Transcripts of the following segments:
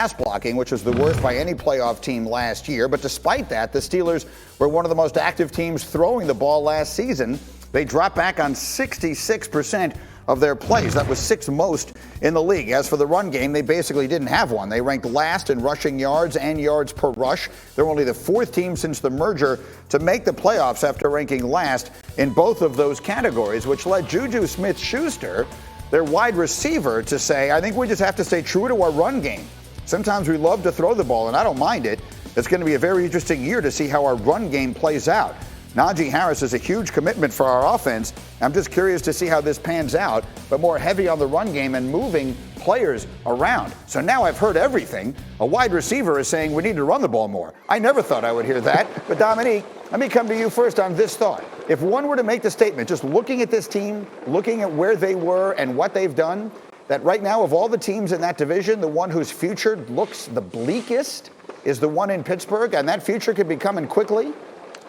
pass blocking, which was the worst by any playoff team last year. But despite that, the Steelers were one of the most active teams throwing the ball last season. They dropped back on 66% of their plays. That was sixth most in the league. As for the run game, they basically didn't have one. They ranked last in rushing yards and yards per rush. They're only the fourth team since the merger to make the playoffs after ranking last in both of those categories, which led Juju Smith-Schuster, their wide receiver, to say, I think we just have to stay true to our run game. Sometimes we love to throw the ball, and I don't mind it. It's going to be a very interesting year to see how our run game plays out. Najee Harris is a huge commitment for our offense. I'm just curious to see how this pans out, but more heavy on the run game and moving players around. So now I've heard everything. A wide receiver is saying we need to run the ball more. I never thought I would hear that. But Dominique, let me come to you first on this thought. If one were to make the statement, just looking at this team, looking at where they were and what they've done, that right now of all the teams in that division, the one whose future looks the bleakest is the one in Pittsburgh, and that future could be coming quickly,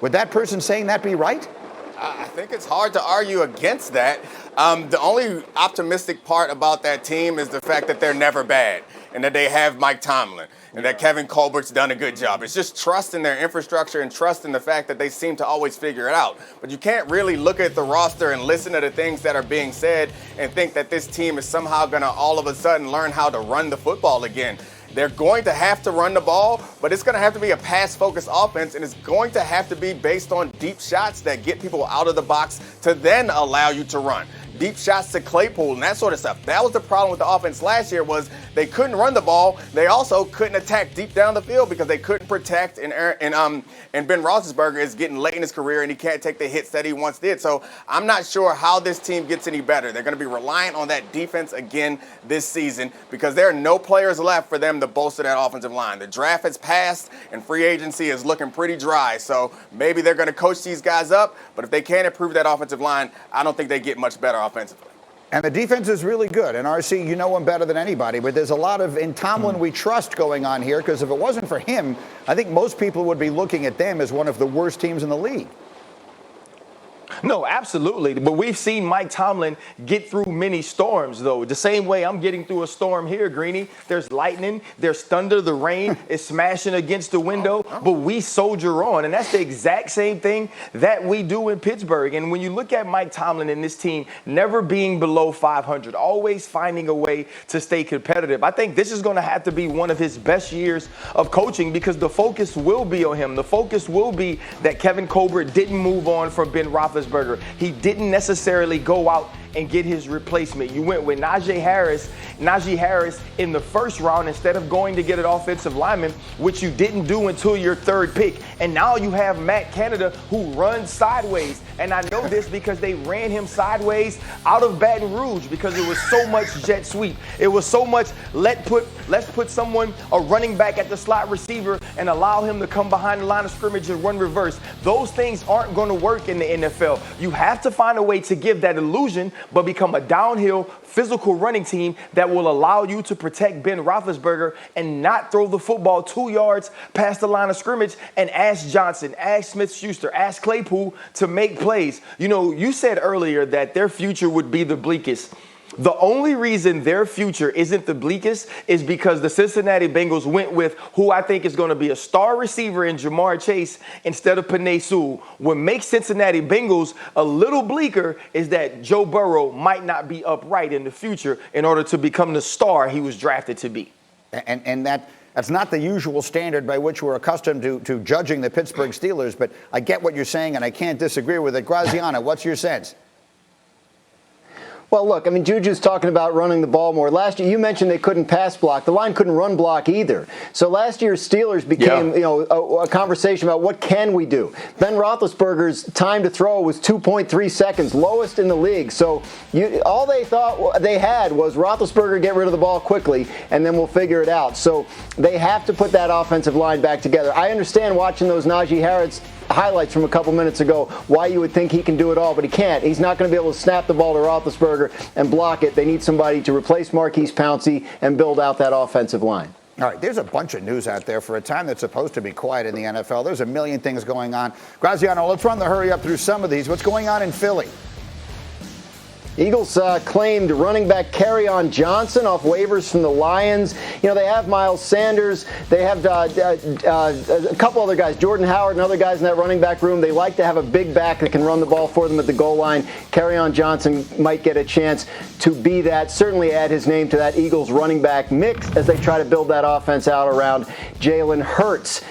would that person saying that be right? I think it's hard to argue against that. The only optimistic part about that team is the fact that they're never bad and that they have Mike Tomlin and that Kevin Colbert's done a good job. It's just trust in their infrastructure and trust in the fact that they seem to always figure it out. But you can't really look at the roster and listen to the things that are being said and think that this team is somehow going to all of a sudden learn how to run the football again. They're going to have to run the ball, but it's going to have to be a pass-focused offense, and it's going to have to be based on deep shots that get people out of the box to then allow you to run. Deep shots to Claypool and that sort of stuff. That was the problem with the offense last year, was they couldn't run the ball. They also couldn't attack deep down the field because they couldn't protect. And Ben Roethlisberger is getting late in his career and he can't take the hits that he once did. So I'm not sure how this team gets any better. They're going to be reliant on that defense again this season because there are no players left for them to bolster that offensive line. The draft has passed and free agency is looking pretty dry. So maybe they're going to coach these guys up, but if they can't improve that offensive line, I don't think they get much better offensively. And the defense is really good. And RC, you know him better than anybody, but there's a lot of in Tomlin we trust going on here, because if it wasn't for him, I think most people would be looking at them as one of the worst teams in the league. No, absolutely. But we've seen Mike Tomlin get through many storms, though. The same way I'm getting through a storm here, Greeny. There's lightning, there's thunder, the rain is smashing against the window, but we soldier on. And that's the exact same thing that we do in Pittsburgh. And when you look at Mike Tomlin and this team never being below 500, always finding a way to stay competitive, I think this is going to have to be one of his best years of coaching, because the focus will be on him. The focus will be that Kevin Colbert didn't move on from Ben Roethlisberger. He didn't necessarily go out and get his replacement. You went with Najee Harris in the first round instead of going to get an offensive lineman, which you didn't do until your third pick. And now you have Matt Canada, who runs sideways. And I know this because they ran him sideways out of Baton Rouge because it was so much jet sweep. It was so much let's put someone, a running back at the slot receiver, and allow him to come behind the line of scrimmage and run reverse. Those things aren't going to work in the NFL. You have to find a way to give that illusion, but become a downhill, physical running team that will allow you to protect Ben Roethlisberger and not throw the football 2 yards past the line of scrimmage and ask Johnson, ask Smith-Schuster, ask Claypool to make plays. You know, you said earlier that their future would be the bleakest. The only reason their future isn't the bleakest is because the Cincinnati Bengals went with who I think is going to be a star receiver in Jamar Chase instead of Penei Sewell. What makes Cincinnati Bengals a little bleaker is that Joe Burrow might not be upright in the future in order to become the star he was drafted to be. And that's not the usual standard by which we're accustomed to judging the Pittsburgh Steelers, but I get what you're saying, and I can't disagree with it. Graziano, what's your sense? Well, look, I mean, Juju's talking about running the ball more. Last year, you mentioned they couldn't pass block. The line couldn't run block either. So last year's Steelers became, a conversation about what can we do. Ben Roethlisberger's time to throw was 2.3 seconds, lowest in the league. So all they thought they had was Roethlisberger get rid of the ball quickly, and then we'll figure it out. So they have to put that offensive line back together. I understand watching those Najee Harris highlights from a couple minutes ago why you would think he can do it all, but he can't. He's not going to be able to snap the ball to Roethlisberger and block it. They need somebody to replace Marquise Pouncey and build out that offensive line. All right, there's a bunch of news out there for a time that's supposed to be quiet in the NFL. There's a million things going on. Graziano, let's run the hurry up through some of these. What's going on in Philly? Eagles claimed running back Kerryon Johnson off waivers from the Lions. You know, they have Miles Sanders. They have a couple other guys, Jordan Howard and other guys in that running back room. They like to have a big back that can run the ball for them at the goal line. Kerryon Johnson might get a chance to be that. Certainly add his name to that Eagles running back mix as they try to build that offense out around Jalen Hurts.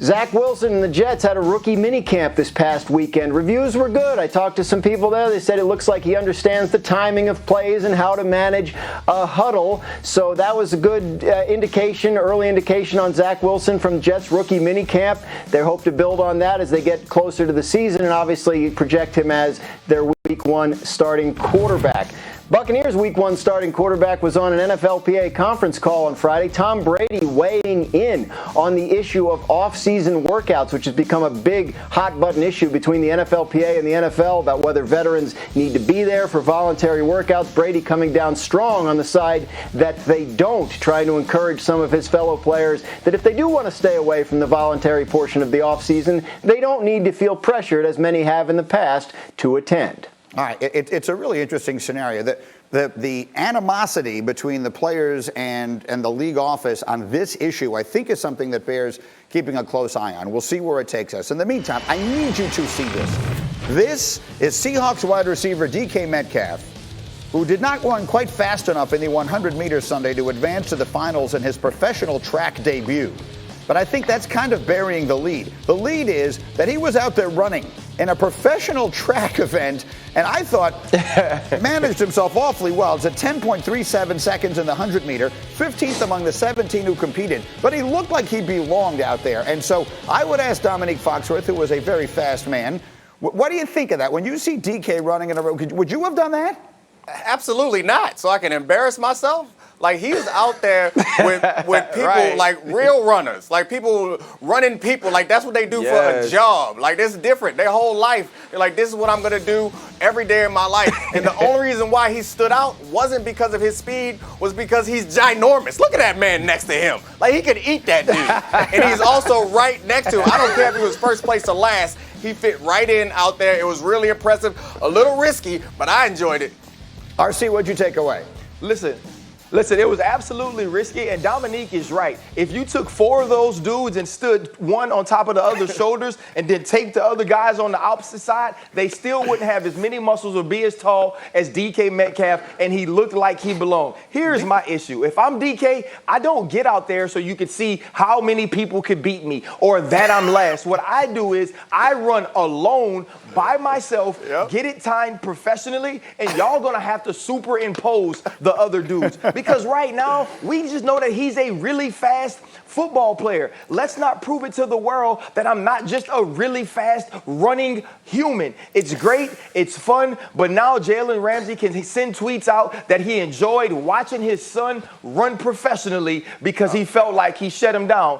Zach Wilson and the Jets had a rookie minicamp this past weekend. Reviews were good. I talked to some people there. They said it looks like he understands the timing of plays and how to manage a huddle. So that was a good early indication on Zach Wilson from Jets rookie minicamp. They hope to build on that as they get closer to the season and obviously project him as their Week 1 starting quarterback. Buccaneers Week 1 starting quarterback was on an NFLPA conference call on Friday. Tom Brady weighing in on the issue of off-season workouts, which has become a big hot-button issue between the NFLPA and the NFL about whether veterans need to be there for voluntary workouts. Brady coming down strong on the side that they don't, trying to encourage some of his fellow players that if they do want to stay away from the voluntary portion of the off-season, they don't need to feel pressured, as many have in the past, to attend. All right, it's a really interesting scenario. The animosity between the players and the league office on this issue, I think, is something that bears keeping a close eye on. We'll see where it takes us. In the meantime, I need you to see this. This is Seahawks wide receiver DK Metcalf, who did not run quite fast enough in the 100-meter Sunday to advance to the finals in his professional track debut. But I think that's kind of burying the lead. The lead is that he was out there running in a professional track event, and I thought managed himself awfully well. It's at 10.37 seconds in the 100-meter, 15th among the 17 who competed. But he looked like he belonged out there. And so I would ask Dominique Foxworth, who was a very fast man, what do you think of that? When you see DK running in a row, would you have done that? Absolutely not. So I can embarrass myself? Like, he was out there with people, Right. like real runners, like people running people. Like, that's what they do for a job. Like, this is different. Their whole life, they're like, this is what I'm going to do every day of my life. And the only reason why he stood out wasn't because of his speed, was because he's ginormous. Look at that man next to him. Like, he could eat that dude. And he's also right next to him. I don't care if he was first place or last. He fit right in out there. It was really impressive. A little risky, but I enjoyed it. RC, what'd you take away? Listen, it was absolutely risky, and Dominique is right. If you took 4 of those dudes and stood one on top of the other's shoulders and then taped the other guys on the opposite side, they still wouldn't have as many muscles or be as tall as DK Metcalf, and he looked like he belonged. Here's my issue. If I'm DK, I don't get out there so you can see how many people could beat me or that I'm last. What I do is I run alone by myself, get it timed professionally, and y'all gonna have to superimpose the other dudes. Because right now, we just know that he's a really fast football player. Let's not prove it to the world that I'm not just a really fast running human. It's great, it's fun, but now Jalen Ramsey can send tweets out that he enjoyed watching his son run professionally because he felt like he shut him down